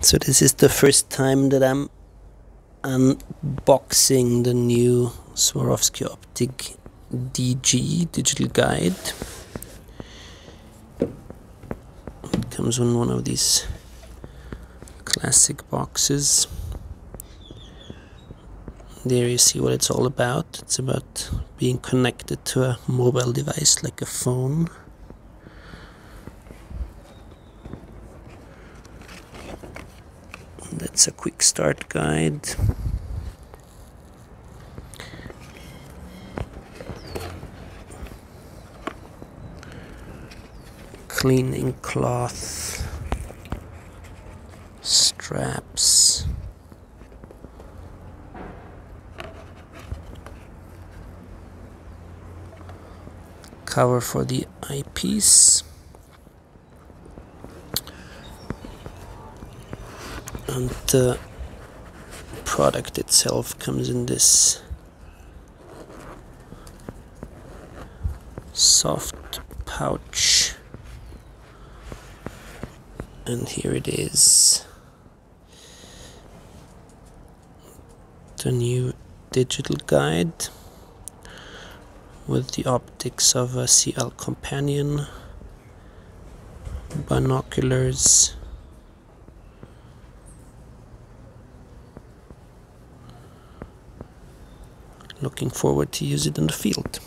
So this is the first time that I'm unboxing the new Swarovski Optik DG digital guide. It comes in one of these classic boxes. There you see what it's all about. It's about being connected to a mobile device like a phone. That's a quick start guide. Cleaning cloth, straps, cover for the eyepiece, and the product itself comes in this soft pouch, and here it is, the new digital guide with the optics of a CL companion, binoculars, looking forward to use it in the field.